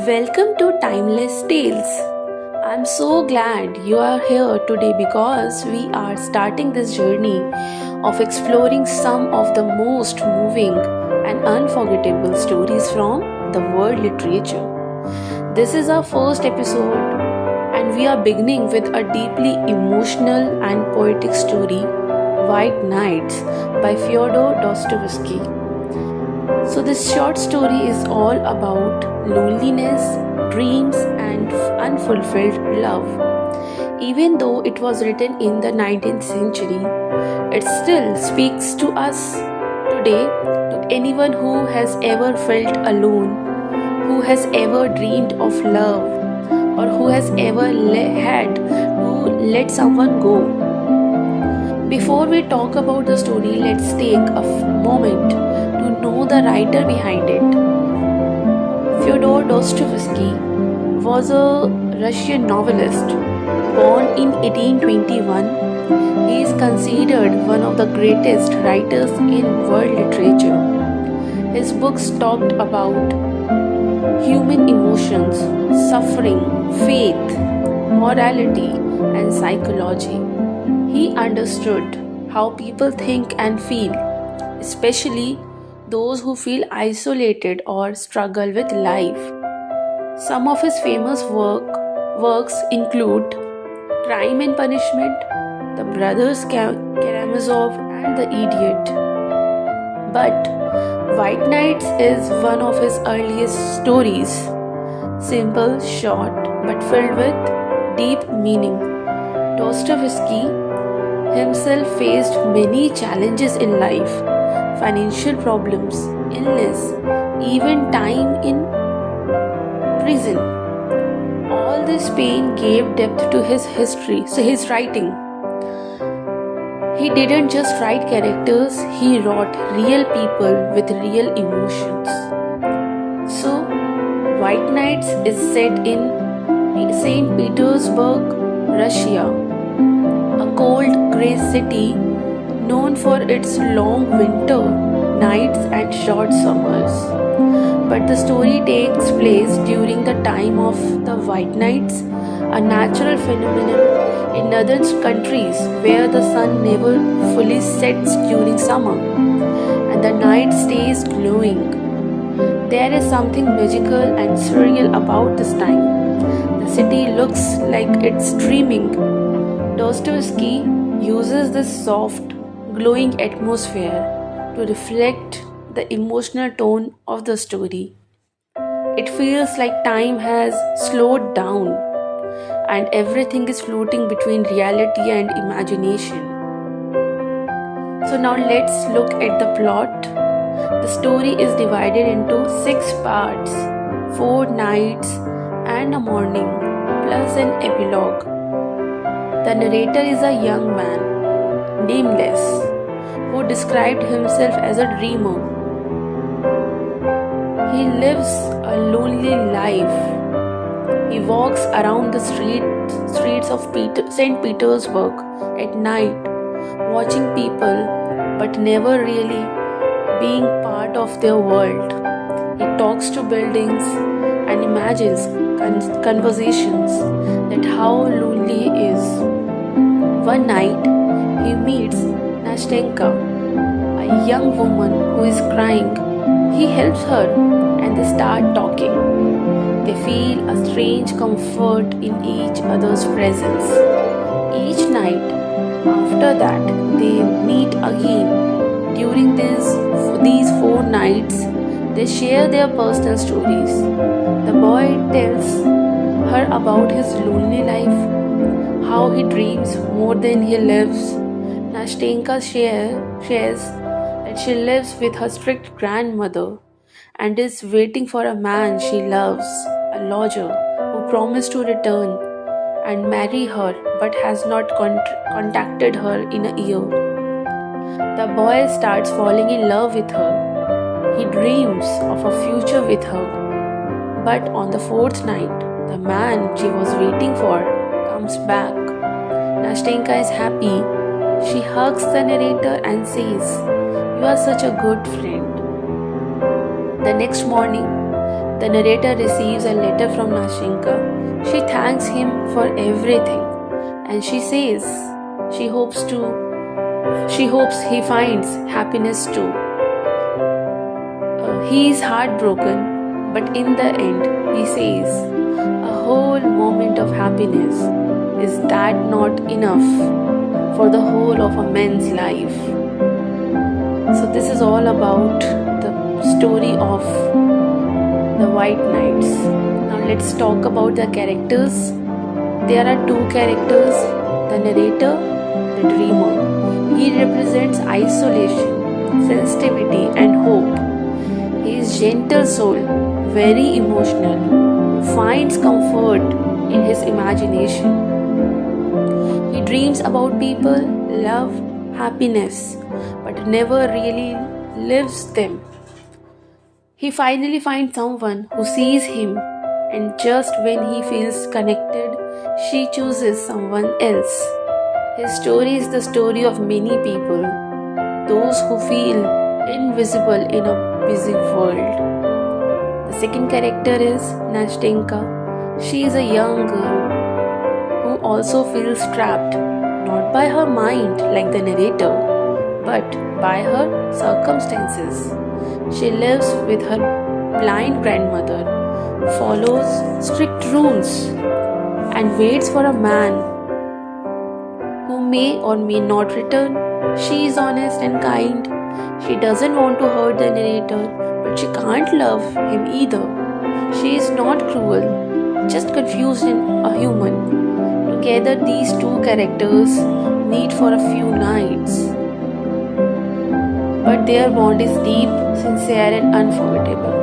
Welcome to Timeless Tales. I'm so glad you are here today because we are starting this journey of exploring some of the most moving and unforgettable stories from the world literature. This is our first episode, and we are beginning with a deeply emotional and poetic story, White Nights by Fyodor Dostoevsky. So, this short story is all about loneliness, dreams, and unfulfilled love. Even though it was written in the 19th century, it still speaks to us today, to anyone who has ever felt alone, who has ever dreamed of love, or who has ever had to let someone go. Before we talk about the story, let's take a moment to know the writer behind it. Fyodor Dostoevsky was a Russian novelist born in 1821. He is considered one of the greatest writers in world literature. His books talked about human emotions, suffering, faith, morality, and psychology. He understood how people think and feel, especially those who feel isolated or struggle with life. Some of his famous works include Crime and Punishment, The Brothers Karamazov, and The Idiot. But White Nights is one of his earliest stories, simple, short, but filled with deep meaning. Dostoevsky himself faced many challenges in life: financial problems, illness, even time in prison. All this pain gave depth to his writing. He didn't just write characters, he wrote real people with real emotions. So, White Nights is set in St. Petersburg, Russia, a cold, grey city known for its long winter nights and short summers. But the story takes place during the time of the White Nights, a natural phenomenon in northern countries where the sun never fully sets during summer and the night stays glowing. There is something magical and surreal about this time. The city looks like it's dreaming. Dostoevsky uses this soft, glowing atmosphere to reflect the emotional tone of the story. It feels like time has slowed down and everything is floating between reality and imagination. So now let's look at the plot. The story is divided into 6 parts, 4 nights and a morning, plus an epilogue. The narrator is a young man, nameless, who described himself as a dreamer. He lives a lonely life. He walks around the streets of St. Petersburg at night, watching people but never really being part of their world. He talks to buildings and imagines conversations that how lonely he is. One night, he meets Nastenka, a young woman who is crying. He helps her and they start talking. They feel a strange comfort in each other's presence. Each night after that, they meet again. During these 4 nights, they share their personal stories. The boy tells her about his lonely life, how he dreams more than he lives. Nastenka shares that she lives with her strict grandmother and is waiting for a man she loves, a lodger who promised to return and marry her but has not contacted her in a year. The boy starts falling in love with her. He dreams of a future with her. But on the 4th night, the man she was waiting for comes back. Nastenka is happy. She hugs the narrator and says, "You are such a good friend." The next morning, The narrator receives a letter from Nastenka. She thanks him for everything, and she says she hopes he finds happiness too. He is heartbroken, but in the end, he says, a whole moment of happiness, is that not enough for the whole of a man's life? So, this is all about the story of the White Knights. Now, let's talk about the characters. There are two characters, the narrator, the dreamer. He represents isolation, sensitivity, and hope. He is gentle soul, very emotional, who finds comfort in his imagination. He dreams about people, love, happiness, but never really lives them. He finally finds someone who sees him, and just when he feels connected, she chooses someone else. His story is the story of many people, those who feel invisible in a busy world. The second character is Nastenka. She is a young girl who also feels trapped, not by her mind like the narrator, but by her circumstances. She lives with her blind grandmother, follows strict rules, and waits for a man who may or may not return. She is honest and kind. She doesn't want to hurt the narrator, but she can't love him either. She is not cruel, just confused and a human. Together, these two characters meet for a few nights, but their bond is deep, sincere, and unforgettable.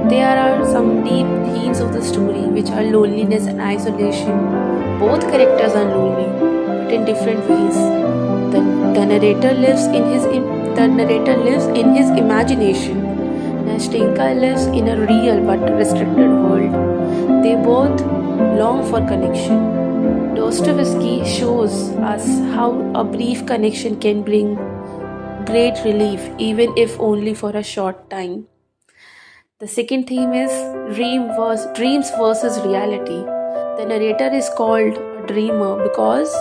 There are some deep themes of the story, which are loneliness and isolation. Both characters are lonely, but in different ways. The narrator lives in his imagination. Nastenka lives in a real but restricted world. They both long for connection. Dostoevsky shows us how a brief connection can bring great relief, even if only for a short time. The second theme is dreams versus reality. The narrator is called a dreamer because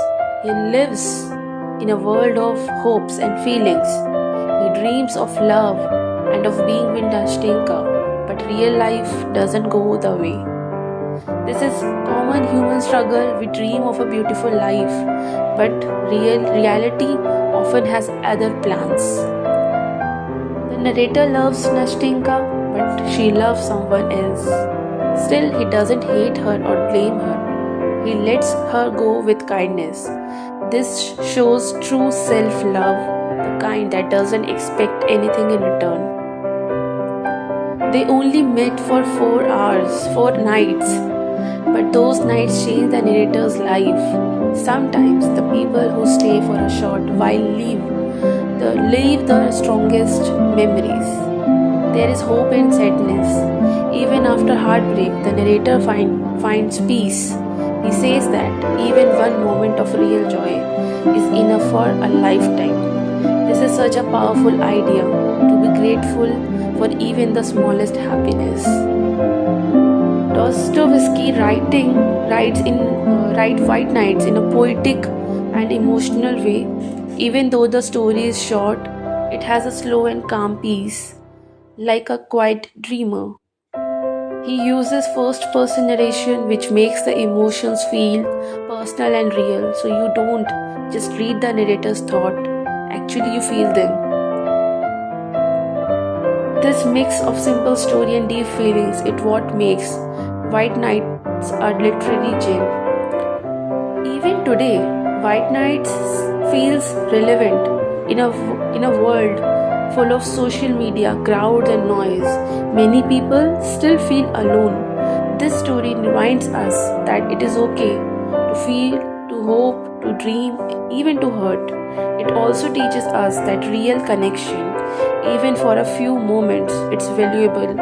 he lives in a world of hopes and feelings. He dreams of love and of being with Nastenka, but real life doesn't go the way. This is common human struggle. We dream of a beautiful life, but reality often has other plans. The narrator loves Nastenka, but she loves someone else. Still, he doesn't hate her or blame her. He lets her go with kindness. This shows true self-love, the kind that doesn't expect anything in return. They only met for 4 hours, 4 nights, but those nights change the narrator's life. Sometimes the people who stay for a short while leave the strongest memories. There is hope in sadness. Even after heartbreak, the narrator finds peace. He says that even one moment of real joy is enough for a lifetime. This is such a powerful idea, to be grateful for even the smallest happiness. Dostoevsky writes White Knights in a poetic and emotional way. Even though the story is short, it has a slow and calm peace, like a quiet dreamer. He uses first-person narration, which makes the emotions feel personal and real, so you don't just read the narrator's thought, actually you feel them. This mix of simple story and deep feelings is what makes White Knights a literary gem. Even today, White Knights feels relevant in a world full of social media, crowds and noise. Many people still feel alone. This story reminds us that it is okay to feel, to hope, to dream, even to hurt. It also teaches us that real connection, even for a few moments, it's valuable.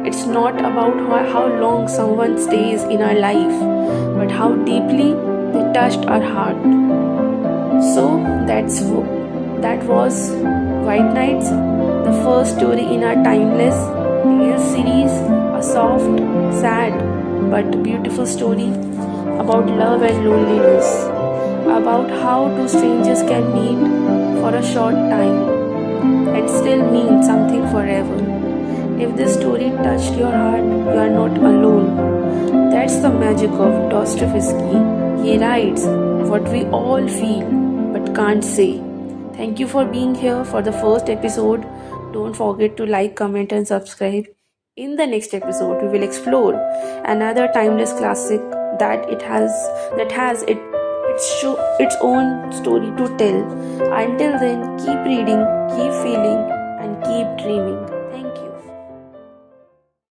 It's not about how long someone stays in our life, but how deeply they touched our heart. So that was White Knights, the first story in our Timeless Tales series. soft, sad, but beautiful story about love and loneliness, about how two strangers can meet for a short time and still mean something forever. If this story touched your heart, you are not alone. That's the magic of Dostoevsky. He writes what we all feel but can't say. Thank you for being here for the first episode. Don't forget to like, comment, and subscribe. In the next episode, we will explore another timeless classic that has its own story to tell. Until then, keep reading, keep feeling, and keep dreaming.